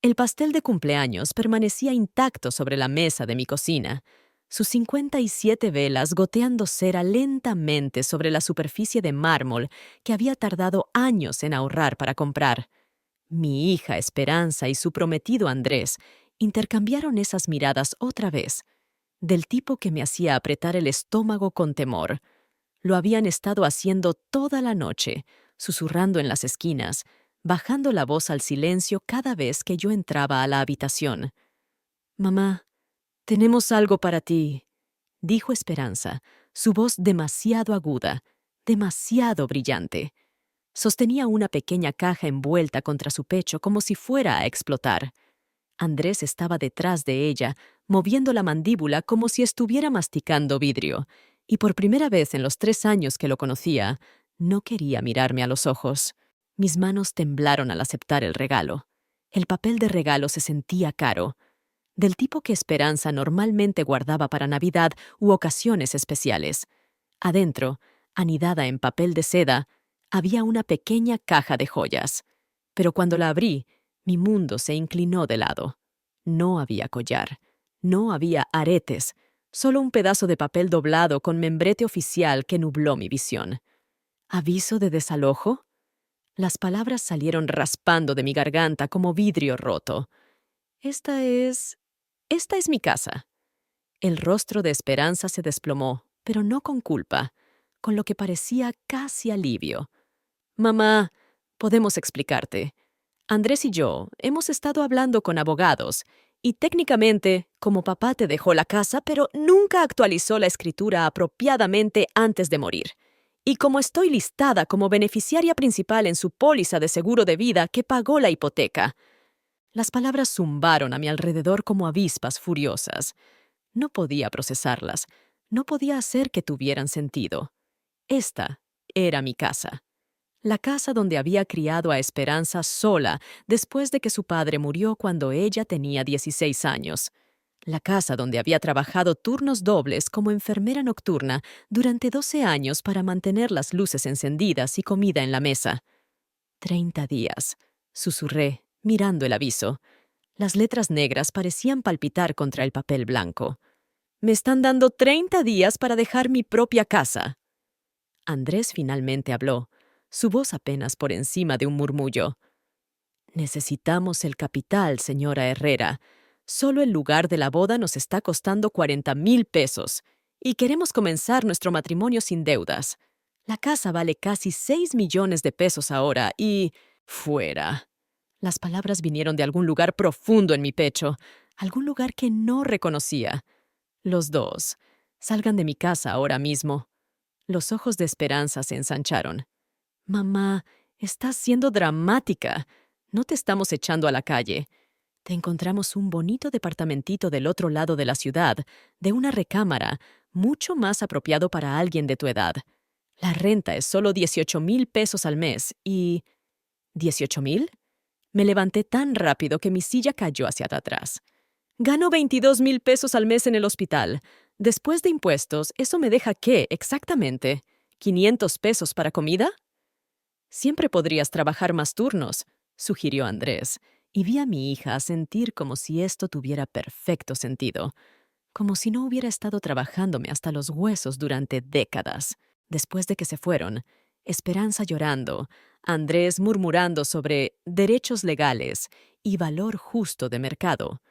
El pastel de cumpleaños permanecía intacto sobre la mesa de mi cocina, sus 57 velas goteando cera lentamente sobre la superficie de mármol que había tardado años en ahorrar para comprar. Mi hija Esperanza y su prometido Andrés intercambiaron esas miradas otra vez, del tipo que me hacía apretar el estómago con temor. Lo habían estado haciendo toda la noche, susurrando en las esquinas, bajando la voz al silencio cada vez que yo entraba a la habitación. «Mamá, tenemos algo para ti», dijo Esperanza, su voz demasiado aguda, demasiado brillante. Sostenía una pequeña caja envuelta contra su pecho como si fuera a explotar. Andrés estaba detrás de ella, moviendo la mandíbula como si estuviera masticando vidrio, y por primera vez en los 3 años que lo conocía, no quería mirarme a los ojos. Mis manos temblaron al aceptar el regalo. El papel de regalo se sentía caro, del tipo que Esperanza normalmente guardaba para Navidad u ocasiones especiales. Adentro, anidada en papel de seda, había una pequeña caja de joyas. Pero cuando la abrí, mi mundo se inclinó de lado. No había collar, no había aretes, solo un pedazo de papel doblado con membrete oficial que nubló mi visión. ¿Aviso de desalojo? Las palabras salieron raspando de mi garganta como vidrio roto. Esta es... Esta es mi casa. El rostro de Esperanza se desplomó, pero no con culpa, con lo que parecía casi alivio. Mamá, podemos explicarte. Andrés y yo hemos estado hablando con abogados, y técnicamente, como papá te dejó la casa, pero nunca actualizó la escritura apropiadamente antes de morir. Y como estoy listada como beneficiaria principal en su póliza de seguro de vida que pagó la hipoteca. Las palabras zumbaron a mi alrededor como avispas furiosas. No podía procesarlas, no podía hacer que tuvieran sentido. Esta era mi casa. La casa donde había criado a Esperanza sola después de que su padre murió cuando ella tenía 16 años. La casa donde había trabajado turnos dobles como enfermera nocturna durante 12 años para mantener las luces encendidas y comida en la mesa. 30 días, susurré, mirando el aviso. Las letras negras parecían palpitar contra el papel blanco. «Me están dando 30 días para dejar mi propia casa». Andrés finalmente habló, su voz apenas por encima de un murmullo. «Necesitamos el capital, señora Herrera. Solo el lugar de la boda nos está costando 40,000 pesos. Y queremos comenzar nuestro matrimonio sin deudas. La casa vale casi 6 millones de pesos ahora y... fuera». Las palabras vinieron de algún lugar profundo en mi pecho, algún lugar que no reconocía. Los dos. Salgan de mi casa ahora mismo. Los ojos de Esperanza se ensancharon. «Mamá, estás siendo dramática. No te estamos echando a la calle. Te encontramos un bonito departamentito del otro lado de la ciudad, de una recámara, mucho más apropiado para alguien de tu edad. La renta es solo 18,000 pesos al mes y... ¿18,000? Me levanté tan rápido que mi silla cayó hacia atrás. Gano 22,000 pesos al mes en el hospital. Después de impuestos, ¿eso me deja qué, exactamente? ¿500 pesos para comida? Siempre podrías trabajar más turnos, sugirió Andrés, y vi a mi hija sentir como si esto tuviera perfecto sentido, como si no hubiera estado trabajándome hasta los huesos durante décadas. Después de que se fueron, Esperanza llorando, Andrés murmurando sobre derechos legales y valor justo de mercado.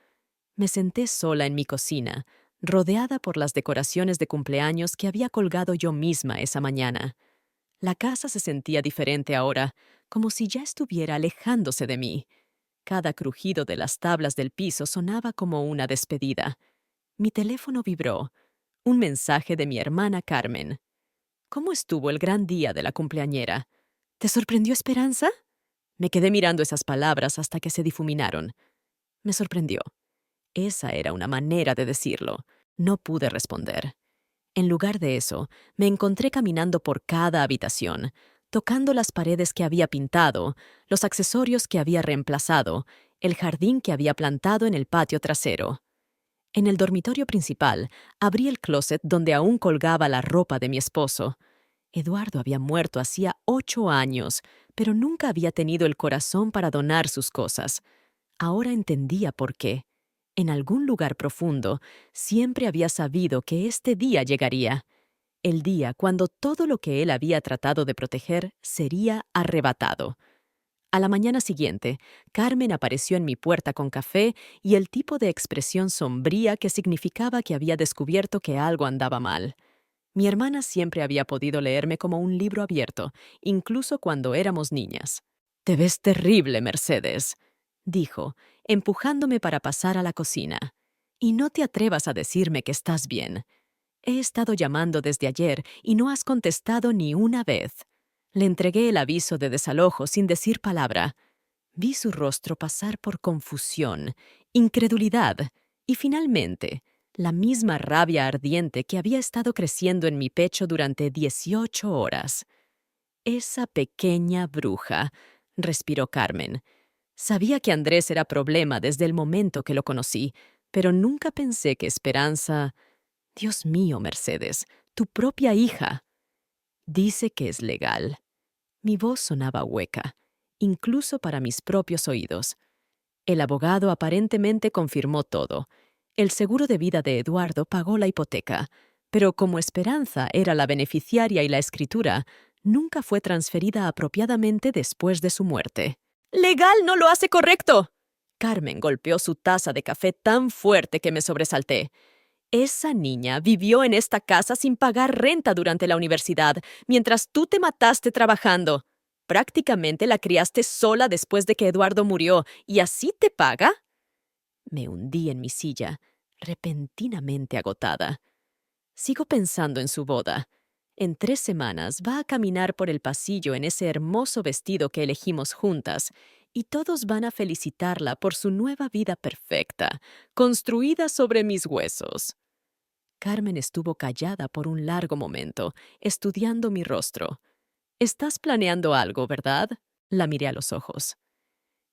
Me senté sola en mi cocina, rodeada por las decoraciones de cumpleaños que había colgado yo misma esa mañana. La casa se sentía diferente ahora, como si ya estuviera alejándose de mí. Cada crujido de las tablas del piso sonaba como una despedida. Mi teléfono vibró. Un mensaje de mi hermana Carmen. «¿Cómo estuvo el gran día de la cumpleañera? ¿Te sorprendió, Esperanza?» Me quedé mirando esas palabras hasta que se difuminaron. Me sorprendió. Esa era una manera de decirlo. No pude responder. En lugar de eso, me encontré caminando por cada habitación, tocando las paredes que había pintado, los accesorios que había reemplazado, el jardín que había plantado en el patio trasero. En el dormitorio principal, abrí el closet donde aún colgaba la ropa de mi esposo. Eduardo había muerto hacía 8 años, pero nunca había tenido el corazón para donar sus cosas. Ahora entendía por qué. En algún lugar profundo, siempre había sabido que este día llegaría. El día cuando todo lo que él había tratado de proteger sería arrebatado. A la mañana siguiente, Carmen apareció en mi puerta con café y el tipo de expresión sombría que significaba que había descubierto que algo andaba mal. Mi hermana siempre había podido leerme como un libro abierto, incluso cuando éramos niñas. «Te ves terrible, Mercedes», dijo, empujándome para pasar a la cocina. «Y no te atrevas a decirme que estás bien. He estado llamando desde ayer y no has contestado ni una vez». Le entregué el aviso de desalojo sin decir palabra. Vi su rostro pasar por confusión, incredulidad y finalmente la misma rabia ardiente que había estado creciendo en mi pecho durante 18 horas. «Esa pequeña bruja», respiró Carmen. Sabía que Andrés era problema desde el momento que lo conocí, pero nunca pensé que Esperanza... Dios mío, Mercedes, tu propia hija. Dice que es legal. Mi voz sonaba hueca, incluso para mis propios oídos. El abogado aparentemente confirmó todo. El seguro de vida de Eduardo pagó la hipoteca, pero como Esperanza era la beneficiaria y la escritura, nunca fue transferida apropiadamente después de su muerte. «¡Legal no lo hace correcto!» Carmen golpeó su taza de café tan fuerte que me sobresalté. «Esa niña vivió en esta casa sin pagar renta durante la universidad, mientras tú te mataste trabajando. Prácticamente la criaste sola después de que Eduardo murió, ¿y así te paga?» Me hundí en mi silla, repentinamente agotada. Sigo pensando en su boda. En 3 semanas va a caminar por el pasillo en ese hermoso vestido que elegimos juntas, y todos van a felicitarla por su nueva vida perfecta, construida sobre mis huesos. Carmen estuvo callada por un largo momento, estudiando mi rostro. «Estás planeando algo, ¿verdad?», la miré a los ojos.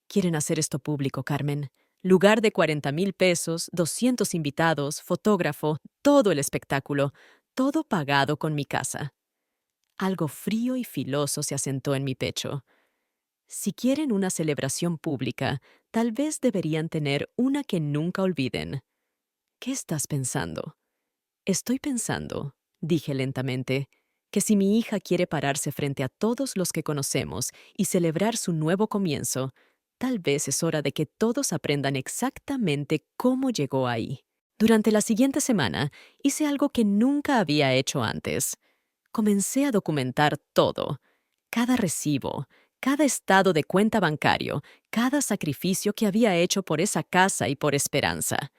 «Quieren hacer esto público, Carmen. Lugar de 40,000 pesos, 200 invitados, fotógrafo, todo el espectáculo, todo pagado con mi casa». Algo frío y filoso se asentó en mi pecho. «Si quieren una celebración pública, tal vez deberían tener una que nunca olviden». «¿Qué estás pensando?» «Estoy pensando», dije lentamente, «que si mi hija quiere pararse frente a todos los que conocemos y celebrar su nuevo comienzo, tal vez es hora de que todos aprendan exactamente cómo llegó ahí». Durante la siguiente semana hice algo que nunca había hecho antes. Comencé a documentar todo, cada recibo, cada estado de cuenta bancario, cada sacrificio que había hecho por esa casa y por Esperanza.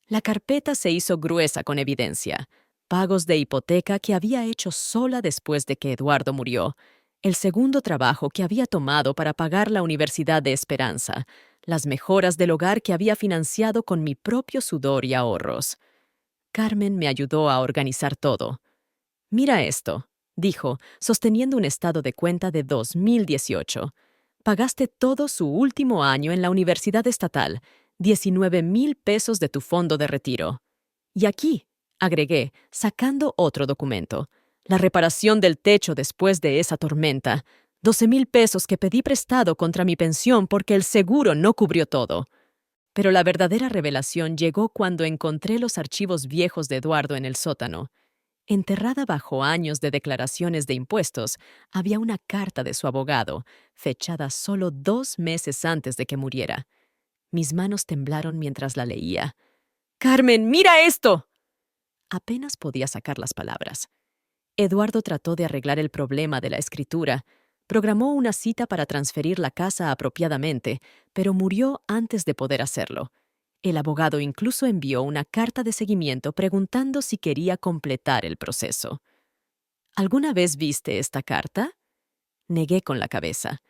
La carpeta se hizo gruesa con evidencia. Pagos de hipoteca que había hecho sola después de que Eduardo murió. El segundo trabajo que había tomado para pagar la Universidad de Esperanza. Las mejoras del hogar que había financiado con mi propio sudor y ahorros. Carmen me ayudó a organizar todo. «Mira esto», dijo, sosteniendo un estado de cuenta de 2018. «Pagaste todo su último año en la Universidad Estatal, 19,000 pesos de tu fondo de retiro. Y aquí», agregué, sacando otro documento, «la reparación del techo después de esa tormenta, 12,000 pesos que pedí prestado contra mi pensión porque el seguro no cubrió todo». Pero la verdadera revelación llegó cuando encontré los archivos viejos de Eduardo en el sótano. Enterrada bajo años de declaraciones de impuestos, había una carta de su abogado, fechada solo 2 meses antes de que muriera. Mis manos temblaron mientras la leía. «¡Carmen, mira esto!». Apenas podía sacar las palabras. Eduardo trató de arreglar el problema de la escritura. Programó una cita para transferir la casa apropiadamente, pero murió antes de poder hacerlo. El abogado incluso envió una carta de seguimiento preguntando si quería completar el proceso. «¿Alguna vez viste esta carta?». Negué con la cabeza.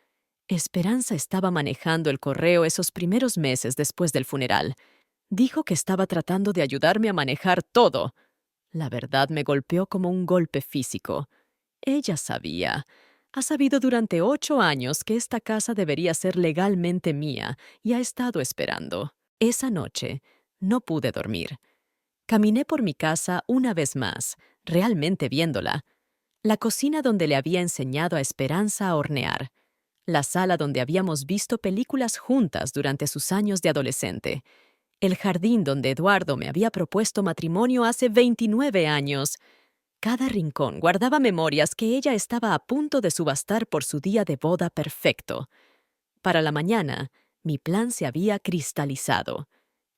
Esperanza estaba manejando el correo esos primeros meses después del funeral. Dijo que estaba tratando de ayudarme a manejar todo. La verdad me golpeó como un golpe físico. Ella sabía. Ha sabido durante 8 años que esta casa debería ser legalmente mía y ha estado esperando. Esa noche no pude dormir. Caminé por mi casa una vez más, realmente viéndola. La cocina donde le había enseñado a Esperanza a hornear. la sala donde habíamos visto películas juntas durante sus años de adolescente, el jardín donde Eduardo me había propuesto matrimonio hace 29 años. Cada rincón guardaba memorias que ella estaba a punto de subastar por su día de boda perfecto. Para la mañana, mi plan se había cristalizado.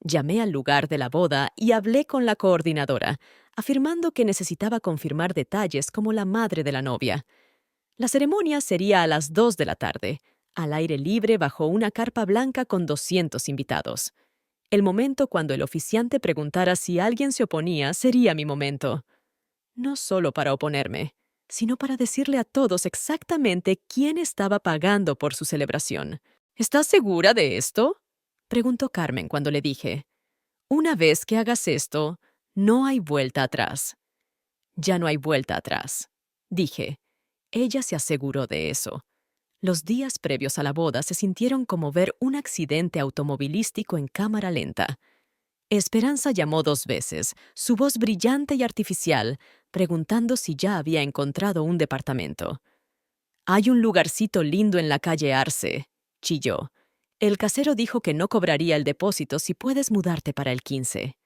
Llamé al lugar de la boda y hablé con la coordinadora, afirmando que necesitaba confirmar detalles como la madre de la novia. La ceremonia sería a las 2 de la tarde, al aire libre bajo una carpa blanca con 200 invitados. El momento cuando el oficiante preguntara si alguien se oponía sería mi momento. No solo para oponerme, sino para decirle a todos exactamente quién estaba pagando por su celebración. ¿Estás segura de esto?, preguntó Carmen cuando le dije. Una vez que hagas esto, no hay vuelta atrás. Ya no hay vuelta atrás, dije. Ella se aseguró de eso. Los días previos a la boda se sintieron como ver un accidente automovilístico en cámara lenta. Esperanza llamó 2 veces, su voz brillante y artificial, preguntando si ya había encontrado un departamento. «Hay un lugarcito lindo en la calle Arce», chilló. «El casero dijo que no cobraría el depósito si puedes mudarte para el 15».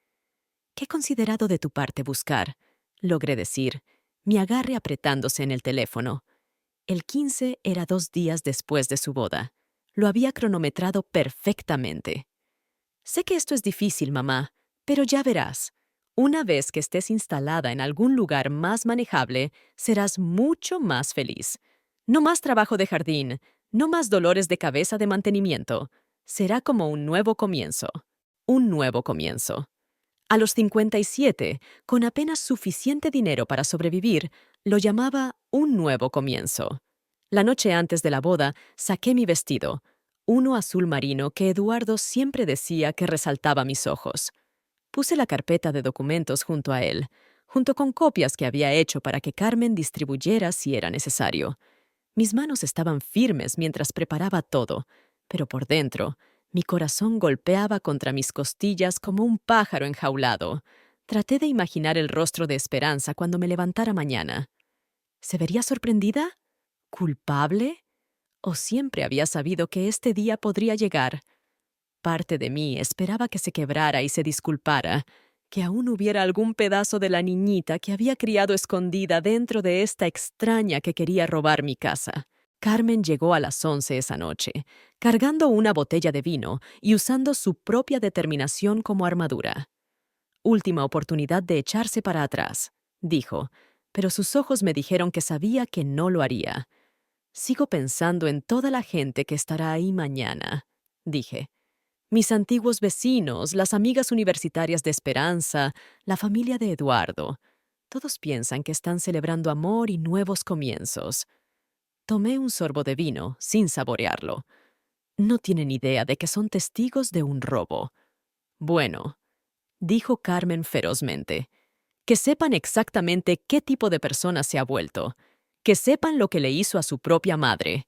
«Qué considerado de tu parte buscar», logré decir, mi agarre apretándose en el teléfono. El 15 era 2 días después de su boda. Lo había cronometrado perfectamente. «Sé que esto es difícil, mamá, pero ya verás. Una vez que estés instalada en algún lugar más manejable, serás mucho más feliz. No más trabajo de jardín, no más dolores de cabeza de mantenimiento. Será como un nuevo comienzo. Un nuevo comienzo». A los 57, con apenas suficiente dinero para sobrevivir, lo llamaba un nuevo comienzo. La noche antes de la boda, saqué mi vestido, uno azul marino que Eduardo siempre decía que resaltaba mis ojos. Puse la carpeta de documentos junto a él, junto con copias que había hecho para que Carmen distribuyera si era necesario. Mis manos estaban firmes mientras preparaba todo, pero por dentro, mi corazón golpeaba contra mis costillas como un pájaro enjaulado. Traté de imaginar el rostro de Esperanza cuando me levantara mañana. ¿Se vería sorprendida? ¿Culpable? ¿O siempre había sabido que este día podría llegar? Parte de mí esperaba que se quebrara y se disculpara, que aún hubiera algún pedazo de la niñita que había criado escondida dentro de esta extraña que quería robar mi casa. Carmen llegó a las 11 esa noche, cargando una botella de vino y usando su propia determinación como armadura. «Última oportunidad de echarse para atrás», dijo, pero sus ojos me dijeron que sabía que no lo haría. «Sigo pensando en toda la gente que estará ahí mañana», dije. «Mis antiguos vecinos, las amigas universitarias de Esperanza, la familia de Eduardo. Todos piensan que están celebrando amor y nuevos comienzos». Tomé un sorbo de vino, sin saborearlo. No tienen idea de que son testigos de un robo. «Bueno», dijo Carmen ferozmente, «que sepan exactamente qué tipo de persona se ha vuelto, que sepan lo que le hizo a su propia madre».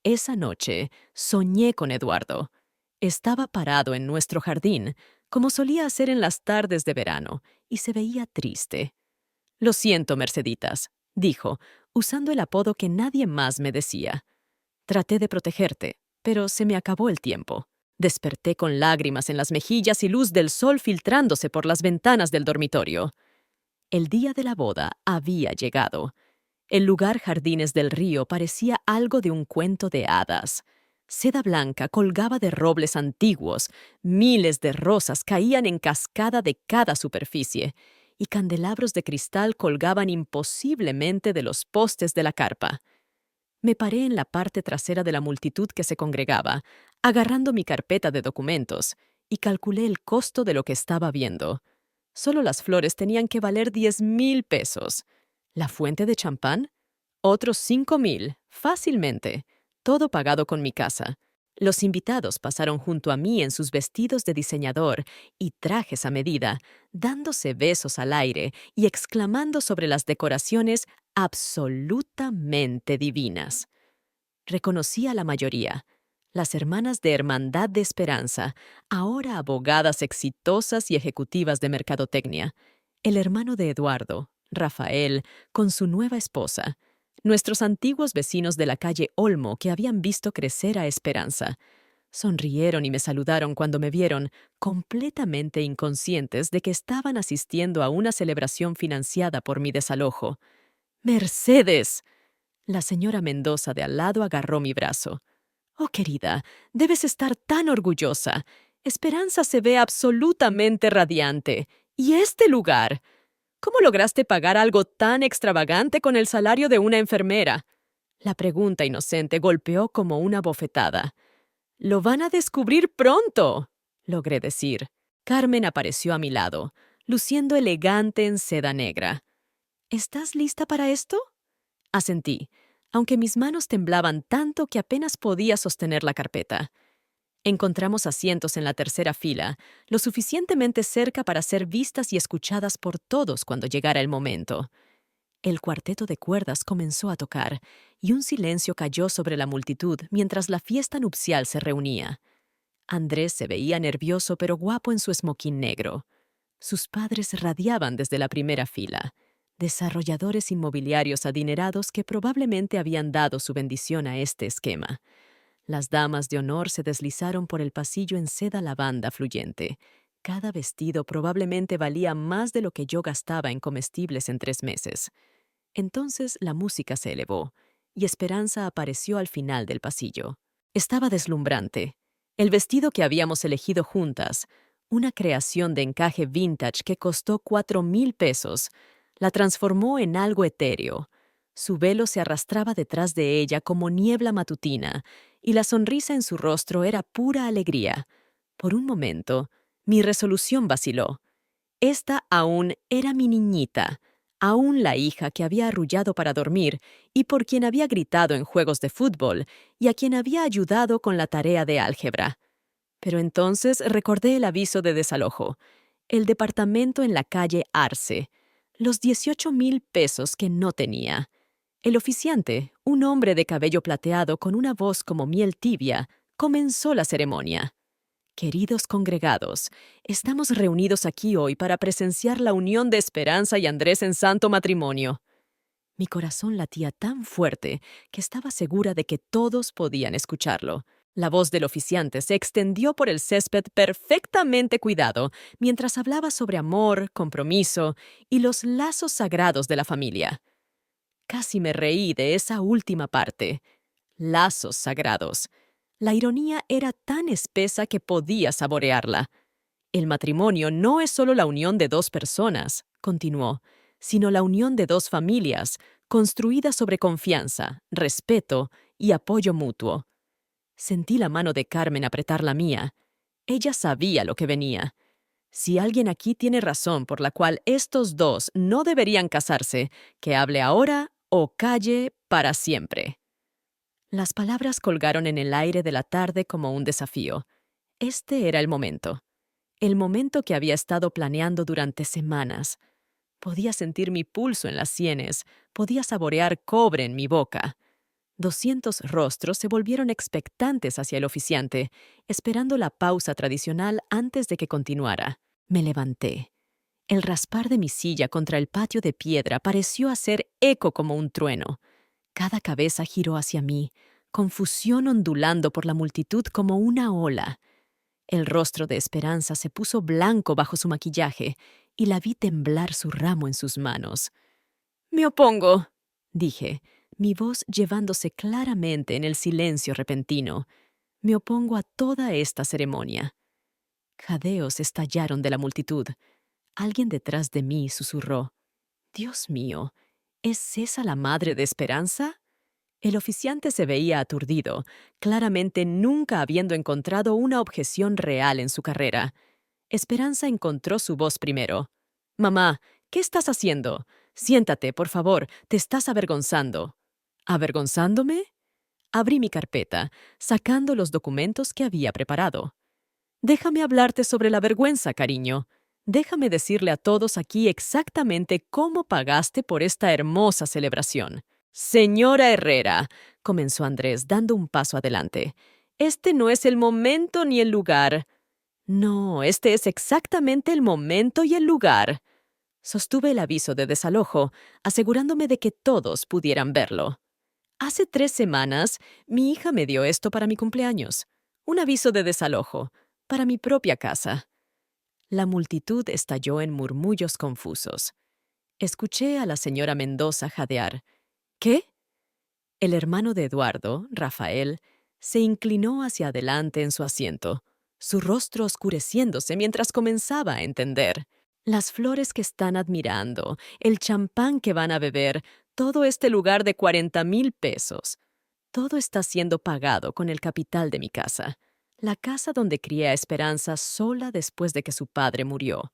Esa noche soñé con Eduardo. Estaba parado en nuestro jardín, como solía hacer en las tardes de verano, y se veía triste. «Lo siento, Merceditas», dijo, usando el apodo que nadie más me decía. «Traté de protegerte, pero se me acabó el tiempo». Desperté con lágrimas en las mejillas y luz del sol filtrándose por las ventanas del dormitorio. El día de la boda había llegado. El lugar Jardines del Río parecía algo de un cuento de hadas. Seda blanca colgaba de robles antiguos, miles de rosas caían en cascada de cada superficie, y candelabros de cristal colgaban imposiblemente de los postes de la carpa. Me paré en la parte trasera de la multitud que se congregaba, agarrando mi carpeta de documentos, y calculé el costo de lo que estaba viendo. Solo las flores tenían que valer 10,000 pesos. ¿La fuente de champán? Otros 5,000, fácilmente. Todo pagado con mi casa. Los invitados pasaron junto a mí en sus vestidos de diseñador y trajes a medida, dándose besos al aire y exclamando sobre las decoraciones absolutamente divinas. Reconocí a la mayoría. Las hermanas de Hermandad de Esperanza, ahora abogadas exitosas y ejecutivas de mercadotecnia. El hermano de Eduardo, Rafael, con su nueva esposa. nuestros antiguos vecinos de la calle Olmo que habían visto crecer a Esperanza. Sonrieron y me saludaron cuando me vieron, completamente inconscientes de que estaban asistiendo a una celebración financiada por mi desalojo. ¡Mercedes! La señora Mendoza de al lado agarró mi brazo. «Oh, querida, debes estar tan orgullosa. Esperanza se ve absolutamente radiante. ¿Y este lugar? ¿Cómo lograste pagar algo tan extravagante con el salario de una enfermera?» La pregunta inocente golpeó como una bofetada. «Lo van a descubrir pronto», logré decir. Carmen apareció a mi lado, luciendo elegante en seda negra. «¿Estás lista para esto?» Asentí, aunque mis manos temblaban tanto que apenas podía sostener la carpeta. Encontramos asientos en la tercera fila, lo suficientemente cerca para ser vistas y escuchadas por todos cuando llegara el momento. El cuarteto de cuerdas comenzó a tocar, y un silencio cayó sobre la multitud mientras la fiesta nupcial se reunía. Andrés se veía nervioso pero guapo en su esmoquín negro. Sus padres radiaban desde la primera fila, desarrolladores inmobiliarios adinerados que probablemente habían dado su bendición a este esquema. Las damas de honor se deslizaron por el pasillo en seda lavanda fluyente. Cada vestido probablemente valía más de lo que yo gastaba en comestibles en 3 meses. Entonces la música se elevó, y Esperanza apareció al final del pasillo. Estaba deslumbrante. El vestido que habíamos elegido juntas, una creación de encaje vintage que costó 4,000 pesos, la transformó en algo etéreo. Su velo se arrastraba detrás de ella como niebla matutina, y la sonrisa en su rostro era pura alegría. Por un momento, mi resolución vaciló. Esta aún era mi niñita, aún la hija que había arrullado para dormir y por quien había gritado en juegos de fútbol y a quien había ayudado con la tarea de álgebra. Pero entonces recordé el aviso de desalojo, el departamento en la calle Arce, los 18,000 pesos que no tenía. El oficiante, un hombre de cabello plateado con una voz como miel tibia, comenzó la ceremonia. «Queridos congregados, estamos reunidos aquí hoy para presenciar la unión de Esperanza y Andrés en santo matrimonio». Mi corazón latía tan fuerte que estaba segura de que todos podían escucharlo. La voz del oficiante se extendió por el césped perfectamente cuidado mientras hablaba sobre amor, compromiso y los lazos sagrados de la familia. Casi me reí de esa última parte. Lazos sagrados. La ironía era tan espesa que podía saborearla. «El matrimonio no es solo la unión de 2 personas», continuó, «sino la unión de 2 familias, construida sobre confianza, respeto y apoyo mutuo». Sentí la mano de Carmen apretar la mía. Ella sabía lo que venía. Si alguien aquí tiene razón por la cual estos 2 no deberían casarse, que hable ahora o calle para siempre. Las palabras colgaron en el aire de la tarde como un desafío. Este era el momento que había estado planeando durante semanas. Podía sentir mi pulso en las sienes, podía saborear cobre en mi boca. 200 rostros se volvieron expectantes hacia el oficiante, esperando la pausa tradicional antes de que continuara. Me levanté. El raspar de mi silla contra el patio de piedra pareció hacer eco como un trueno. Cada cabeza giró hacia mí, confusión ondulando por la multitud como una ola. El rostro de Esperanza se puso blanco bajo su maquillaje y la vi temblar su ramo en sus manos. «Me opongo», dije, mi voz llevándose claramente en el silencio repentino. «Me opongo a toda esta ceremonia». Jadeos estallaron de la multitud. Alguien detrás de mí susurró: «Dios mío, ¿es esa la madre de Esperanza?». El oficiante se veía aturdido, claramente nunca habiendo encontrado una objeción real en su carrera. Esperanza encontró su voz primero. «Mamá, ¿qué estás haciendo? Siéntate, por favor, te estás avergonzando». «¿Avergonzándome?». Abrí mi carpeta, sacando los documentos que había preparado. «Déjame hablarte sobre la vergüenza, cariño. Déjame decirle a todos aquí exactamente cómo pagaste por esta hermosa celebración». «Señora Herrera», comenzó Andrés, dando un paso adelante, «este no es el momento ni el lugar». «No, este es exactamente el momento y el lugar». Sostuve el aviso de desalojo, asegurándome de que todos pudieran verlo. Hace 3 semanas, mi hija me dio esto para mi cumpleaños. Un aviso de desalojo, para mi propia casa. La multitud estalló en murmullos confusos. Escuché a la señora Mendoza jadear. ¿Qué? El hermano de Eduardo, Rafael, se inclinó hacia adelante en su asiento, su rostro oscureciéndose mientras comenzaba a entender. Las flores que están admirando, el champán que van a beber, todo este lugar de 40,000 pesos. Todo está siendo pagado con el capital de mi casa. La casa donde crié a Esperanza sola después de que su padre murió.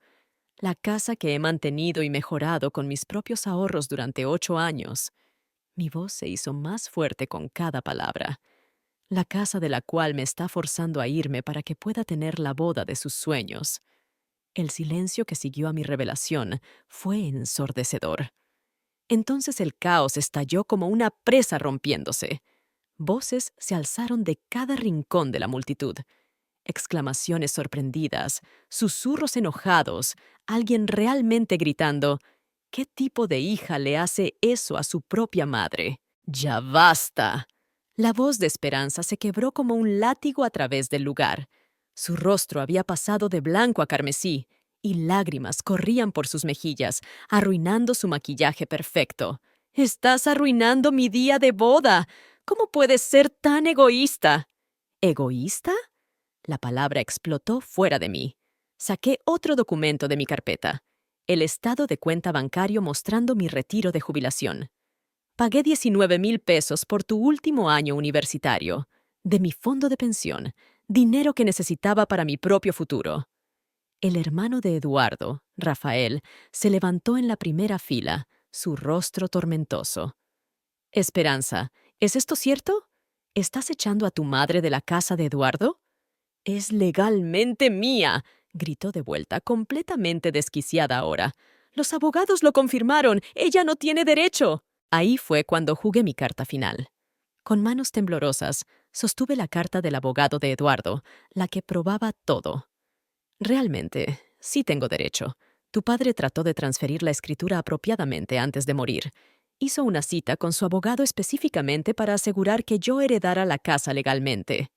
La casa que he mantenido y mejorado con mis propios ahorros durante 8 años. Mi voz se hizo más fuerte con cada palabra. La casa de la cual me está forzando a irme para que pueda tener la boda de sus sueños. El silencio que siguió a mi revelación fue ensordecedor. Entonces el caos estalló como una presa rompiéndose. Voces se alzaron de cada rincón de la multitud. Exclamaciones sorprendidas, susurros enojados, alguien realmente gritando, ¿qué tipo de hija le hace eso a su propia madre? ¡Ya basta! La voz de Esperanza se quebró como un látigo a través del lugar. Su rostro había pasado de blanco a carmesí, y lágrimas corrían por sus mejillas, arruinando su maquillaje perfecto. ¡Estás arruinando mi día de boda! ¿Cómo puedes ser tan egoísta? ¿Egoísta? La palabra explotó fuera de mí. Saqué otro documento de mi carpeta. El estado de cuenta bancario mostrando mi retiro de jubilación. Pagué 19,000 pesos por tu último año universitario, de mi fondo de pensión, dinero que necesitaba para mi propio futuro. El hermano de Eduardo, Rafael, se levantó en la primera fila, su rostro tormentoso. Esperanza, ¿es esto cierto? ¿Estás echando a tu madre de la casa de Eduardo? Es legalmente mía, gritó de vuelta, completamente desquiciada ahora. Los abogados lo confirmaron. Ella no tiene derecho. Ahí fue cuando jugué mi carta final. Con manos temblorosas, sostuve la carta del abogado de Eduardo, la que probaba todo. Realmente, sí tengo derecho. Tu padre trató de transferir la escritura apropiadamente antes de morir. Hizo una cita con su abogado específicamente para asegurar que yo heredara la casa legalmente.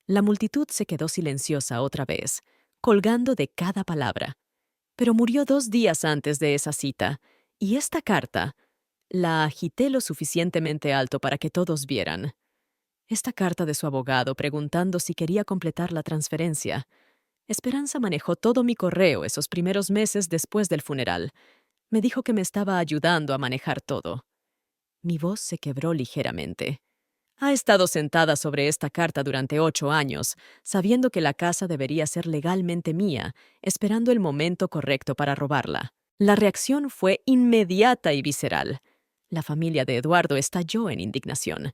La multitud se quedó silenciosa otra vez, colgando de cada palabra. Pero murió 2 días antes de esa cita, y esta carta la agité lo suficientemente alto para que todos vieran. Esta carta de su abogado preguntando si quería completar la transferencia. Esperanza manejó todo mi correo esos primeros meses después del funeral. Me dijo que me estaba ayudando a manejar todo. Mi voz se quebró ligeramente. Ha estado sentada sobre esta carta durante 8 años, sabiendo que la casa debería ser legalmente mía, esperando el momento correcto para robarla. La reacción fue inmediata y visceral. La familia de Eduardo estalló en indignación.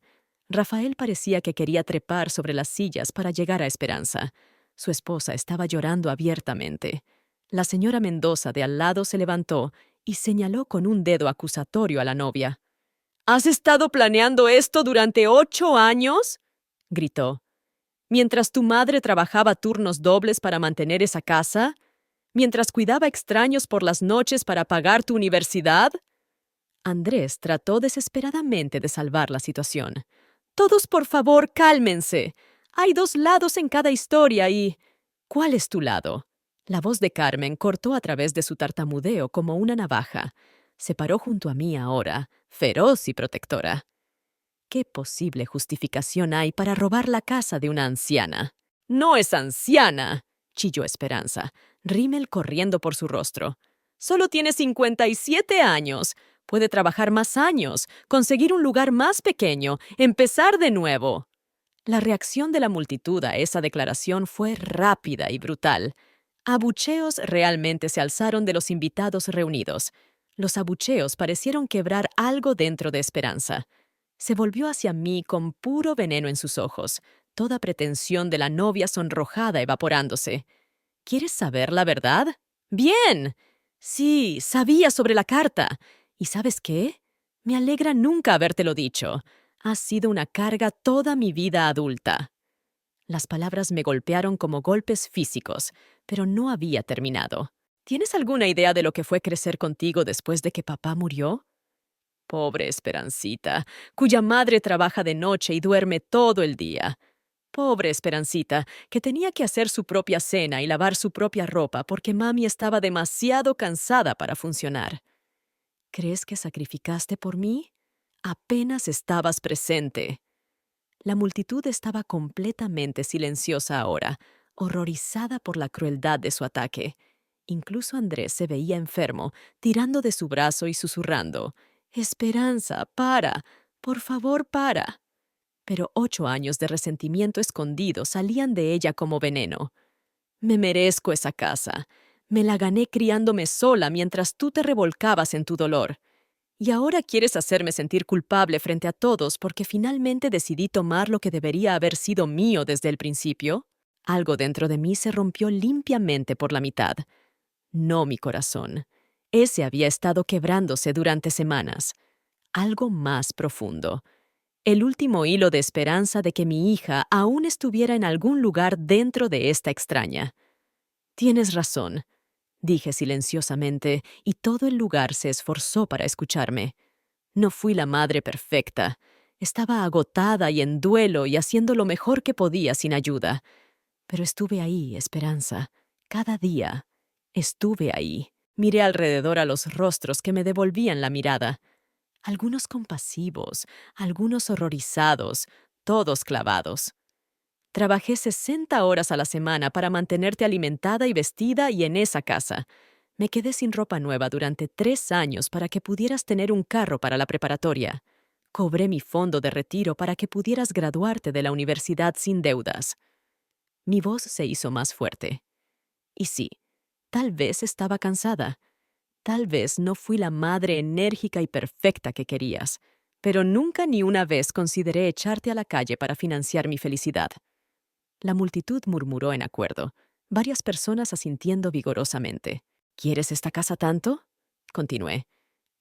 Rafael parecía que quería trepar sobre las sillas para llegar a Esperanza. Su esposa estaba llorando abiertamente. La señora Mendoza de al lado se levantó y señaló con un dedo acusatorio a la novia. ¿Has estado planeando esto durante 8 años? Gritó. ¿Mientras tu madre trabajaba turnos dobles para mantener esa casa? ¿Mientras cuidaba extraños por las noches para pagar tu universidad? Andrés trató desesperadamente de salvar la situación. Todos, por favor, cálmense. Hay 2 lados en cada historia y... ¿Cuál es tu lado? La voz de Carmen cortó a través de su tartamudeo como una navaja. Se paró junto a mí ahora, feroz y protectora. ¿Qué posible justificación hay para robar la casa de una anciana? ¡No es anciana!, chilló Esperanza, rímel corriendo por su rostro. Solo tiene 57 años. Puede trabajar más años, conseguir un lugar más pequeño, empezar de nuevo. La reacción de la multitud a esa declaración fue rápida y brutal. Abucheos realmente se alzaron de los invitados reunidos. Los abucheos parecieron quebrar algo dentro de Esperanza. Se volvió hacia mí con puro veneno en sus ojos, toda pretensión de la novia sonrojada evaporándose. ¿Quieres saber la verdad? ¡Bien! Sí, sabía sobre la carta. ¿Y sabes qué? Me alegra nunca habértelo dicho. Has sido una carga toda mi vida adulta. Las palabras me golpearon como golpes físicos, pero no había terminado. ¿Tienes alguna idea de lo que fue crecer contigo después de que papá murió? Pobre Esperancita, cuya madre trabaja de noche y duerme todo el día. Pobre Esperancita, que tenía que hacer su propia cena y lavar su propia ropa porque mami estaba demasiado cansada para funcionar. ¿Crees que sacrificaste por mí? Apenas estabas presente. La multitud estaba completamente silenciosa ahora, horrorizada por la crueldad de su ataque. Incluso Andrés se veía enfermo, tirando de su brazo y susurrando: «Esperanza, para. Por favor, para». Pero 8 años de resentimiento escondido salían de ella como veneno. «Me merezco esa casa. Me la gané criándome sola mientras tú te revolcabas en tu dolor. ¿Y ahora quieres hacerme sentir culpable frente a todos porque finalmente decidí tomar lo que debería haber sido mío desde el principio?» Algo dentro de mí se rompió limpiamente por la mitad. No mi corazón. Ese había estado quebrándose durante semanas. Algo más profundo. El último hilo de esperanza de que mi hija aún estuviera en algún lugar dentro de esta extraña. «Tienes razón», dije silenciosamente, y todo el lugar se esforzó para escucharme. No fui la madre perfecta. Estaba agotada y en duelo y haciendo lo mejor que podía sin ayuda. Pero estuve ahí, Esperanza. Cada día. Estuve ahí. Miré alrededor a los rostros que me devolvían la mirada. Algunos compasivos, algunos horrorizados, todos clavados. Trabajé 60 horas a la semana para mantenerte alimentada y vestida y en esa casa. Me quedé sin ropa nueva durante 3 años para que pudieras tener un carro para la preparatoria. Cobré mi fondo de retiro para que pudieras graduarte de la universidad sin deudas. Mi voz se hizo más fuerte. Y sí, tal vez estaba cansada. Tal vez no fui la madre enérgica y perfecta que querías, pero nunca ni una vez consideré echarte a la calle para financiar mi felicidad. La multitud murmuró en acuerdo, varias personas asintiendo vigorosamente. ¿Quieres esta casa tanto?, continué.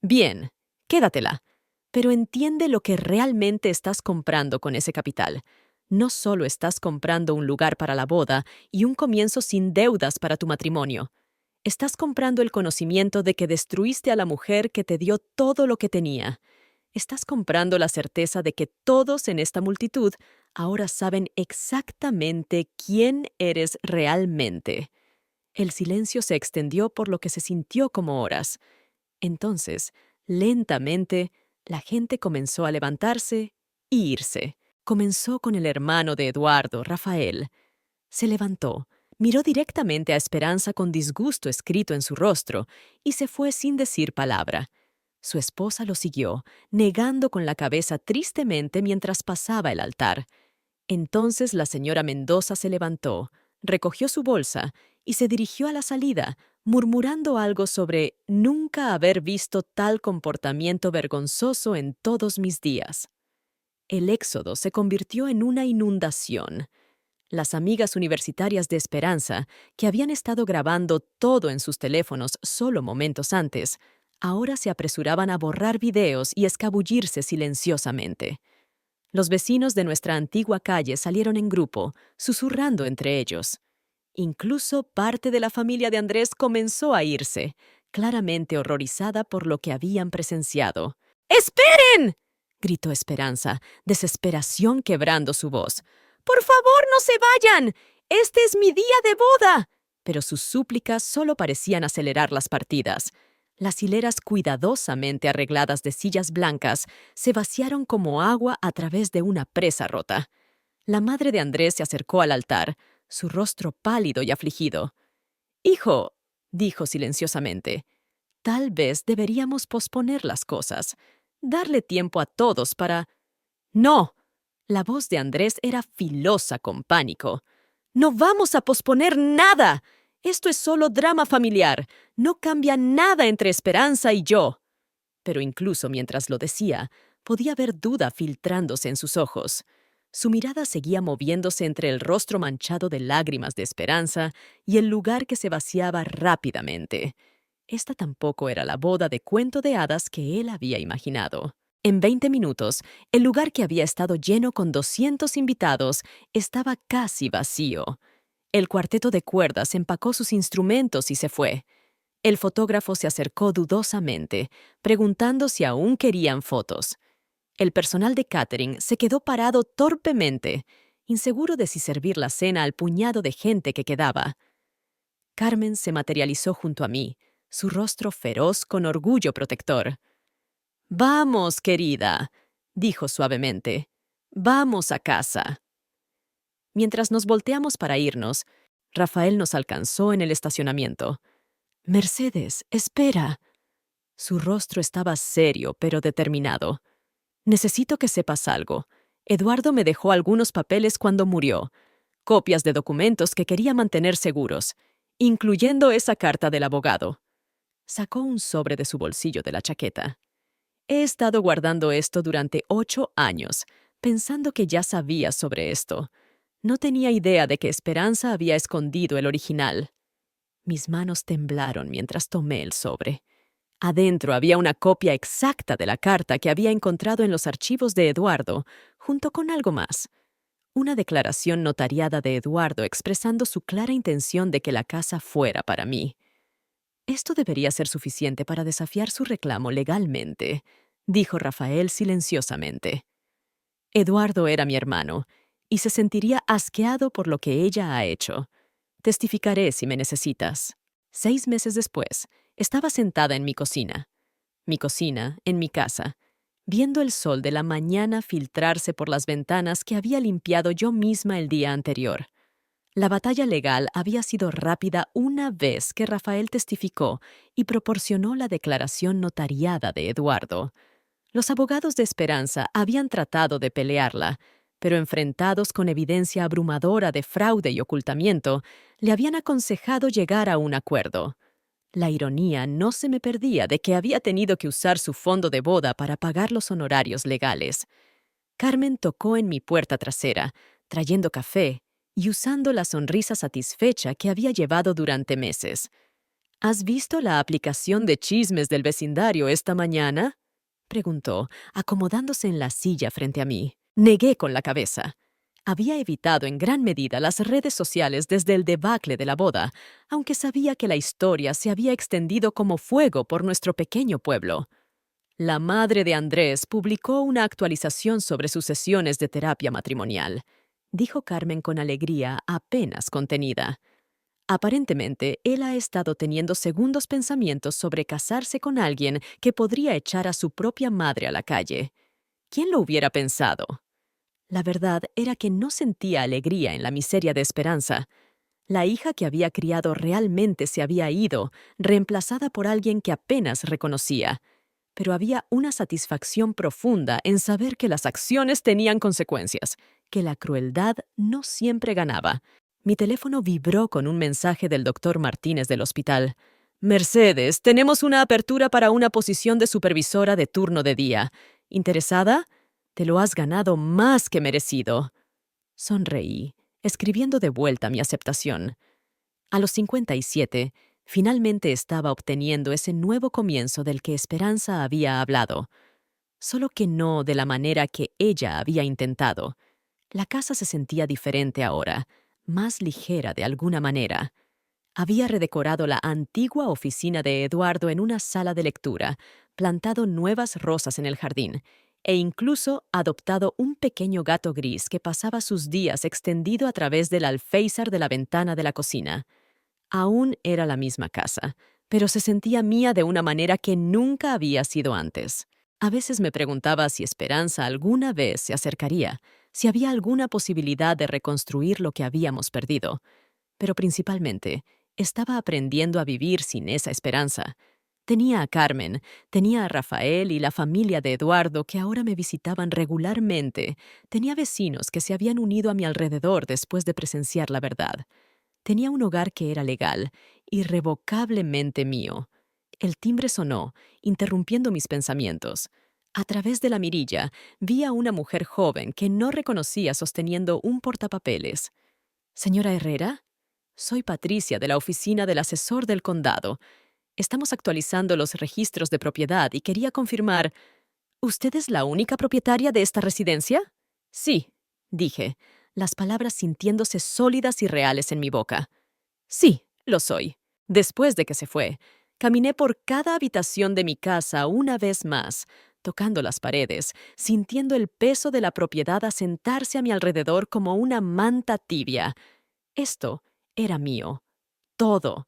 Bien, quédatela. Pero entiende lo que realmente estás comprando con ese capital. No solo estás comprando un lugar para la boda y un comienzo sin deudas para tu matrimonio. Estás comprando el conocimiento de que destruiste a la mujer que te dio todo lo que tenía. Estás comprando la certeza de que todos en esta multitud ahora saben exactamente quién eres realmente. El silencio se extendió por lo que se sintió como horas. Entonces, lentamente, la gente comenzó a levantarse e irse. Comenzó con el hermano de Eduardo, Rafael. Se levantó, miró directamente a Esperanza con disgusto escrito en su rostro y se fue sin decir palabra. Su esposa lo siguió, negando con la cabeza tristemente mientras pasaba el altar. Entonces la señora Mendoza se levantó, recogió su bolsa y se dirigió a la salida, murmurando algo sobre nunca haber visto tal comportamiento vergonzoso en todos mis días. El éxodo se convirtió en una inundación. Las amigas universitarias de Esperanza, que habían estado grabando todo en sus teléfonos solo momentos antes, ahora se apresuraban a borrar videos y escabullirse silenciosamente. Los vecinos de nuestra antigua calle salieron en grupo, susurrando entre ellos. Incluso parte de la familia de Andrés comenzó a irse, claramente horrorizada por lo que habían presenciado. «¡Esperen!», gritó Esperanza, desesperación quebrando su voz. «¡Por favor, no se vayan! ¡Este es mi día de boda!». Pero sus súplicas solo parecían acelerar las partidas. Las hileras cuidadosamente arregladas de sillas blancas se vaciaron como agua a través de una presa rota. La madre de Andrés se acercó al altar, su rostro pálido y afligido. «Hijo», dijo silenciosamente, «tal vez deberíamos posponer las cosas, darle tiempo a todos para...». «No». La voz de Andrés era filosa con pánico. «No vamos a posponer nada. Esto es solo drama familiar. No cambia nada entre Esperanza y yo». Pero incluso mientras lo decía, podía ver duda filtrándose en sus ojos. Su mirada seguía moviéndose entre el rostro manchado de lágrimas de Esperanza y el lugar que se vaciaba rápidamente. Esta tampoco era la boda de cuento de hadas que él había imaginado. En 20 minutos, el lugar que había estado lleno con 200 invitados estaba casi vacío. El cuarteto de cuerdas empacó sus instrumentos y se fue. El fotógrafo se acercó dudosamente, preguntando si aún querían fotos. El personal de catering se quedó parado torpemente, inseguro de si servir la cena al puñado de gente que quedaba. Carmen se materializó junto a mí, su rostro feroz con orgullo protector. «Vamos, querida», dijo suavemente. «Vamos a casa». Mientras nos volteamos para irnos, Rafael nos alcanzó en el estacionamiento. «Mercedes, espera». Su rostro estaba serio, pero determinado. «Necesito que sepas algo. Eduardo me dejó algunos papeles cuando murió, copias de documentos que quería mantener seguros, incluyendo esa carta del abogado». Sacó un sobre de su bolsillo de la chaqueta. «He estado guardando esto durante 8 años, pensando que ya sabía sobre esto. No tenía idea de que Esperanza había escondido el original». Mis manos temblaron mientras tomé el sobre. Adentro había una copia exacta de la carta que había encontrado en los archivos de Eduardo, junto con algo más. Una declaración notariada de Eduardo expresando su clara intención de que la casa fuera para mí. «Esto debería ser suficiente para desafiar su reclamo legalmente», dijo Rafael silenciosamente. Eduardo era mi hermano, y se sentiría asqueado por lo que ella ha hecho. Testificaré si me necesitas. 6 meses después, estaba sentada en mi cocina, en mi casa, viendo el sol de la mañana filtrarse por las ventanas que había limpiado yo misma el día anterior. La batalla legal había sido rápida una vez que Rafael testificó y proporcionó la declaración notariada de Eduardo. Los abogados de Esperanza habían tratado de pelearla, pero enfrentados con evidencia abrumadora de fraude y ocultamiento, le habían aconsejado llegar a un acuerdo. La ironía no se me perdía de que había tenido que usar su fondo de boda para pagar los honorarios legales. Carmen tocó en mi puerta trasera, trayendo café y usando la sonrisa satisfecha que había llevado durante meses. «¿Has visto la aplicación de chismes del vecindario esta mañana?», preguntó, acomodándose en la silla frente a mí. Negué con la cabeza. Había evitado en gran medida las redes sociales desde el debacle de la boda, aunque sabía que la historia se había extendido como fuego por nuestro pequeño pueblo. La madre de Andrés publicó una actualización sobre sus sesiones de terapia matrimonial, dijo Carmen con alegría apenas contenida. Aparentemente, él ha estado teniendo segundos pensamientos sobre casarse con alguien que podría echar a su propia madre a la calle. ¿Quién lo hubiera pensado? La verdad era que no sentía alegría en la miseria de Esperanza. La hija que había criado realmente se había ido, reemplazada por alguien que apenas reconocía. Pero había una satisfacción profunda en saber que las acciones tenían consecuencias, que la crueldad no siempre ganaba. Mi teléfono vibró con un mensaje del doctor Martínez del hospital. «Mercedes, tenemos una apertura para una posición de supervisora de turno de día. ¿Interesada? Te lo has ganado más que merecido». Sonreí, escribiendo de vuelta mi aceptación. A los 57, finalmente estaba obteniendo ese nuevo comienzo del que Esperanza había hablado. Solo que no de la manera que ella había intentado. La casa se sentía diferente ahora, más ligera de alguna manera. Había redecorado la antigua oficina de Eduardo en una sala de lectura, plantado nuevas rosas en el jardín, e incluso adoptado un pequeño gato gris que pasaba sus días extendido a través del alféizar de la ventana de la cocina. Aún era la misma casa, pero se sentía mía de una manera que nunca había sido antes. A veces me preguntaba si Esperanza alguna vez se acercaría, si había alguna posibilidad de reconstruir lo que habíamos perdido. Pero principalmente, estaba aprendiendo a vivir sin esa esperanza. Tenía a Carmen, tenía a Rafael y la familia de Eduardo que ahora me visitaban regularmente. Tenía vecinos que se habían unido a mi alrededor después de presenciar la verdad. Tenía un hogar que era legal, irrevocablemente mío. El timbre sonó, interrumpiendo mis pensamientos. A través de la mirilla, vi a una mujer joven que no reconocía sosteniendo un portapapeles. «¿Señora Herrera? Soy Patricia, de la oficina del asesor del condado. Estamos actualizando los registros de propiedad y quería confirmar. ¿Usted es la única propietaria de esta residencia?» «Sí», dije, las palabras sintiéndose sólidas y reales en mi boca. «Sí, lo soy». Después de que se fue, Caminé por cada habitación de mi casa una vez más, tocando las paredes, sintiendo el peso de la propiedad asentarse a mi alrededor como una manta tibia. Esto era mío, todo,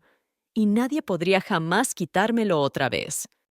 y nadie podría jamás quitármelo otra vez.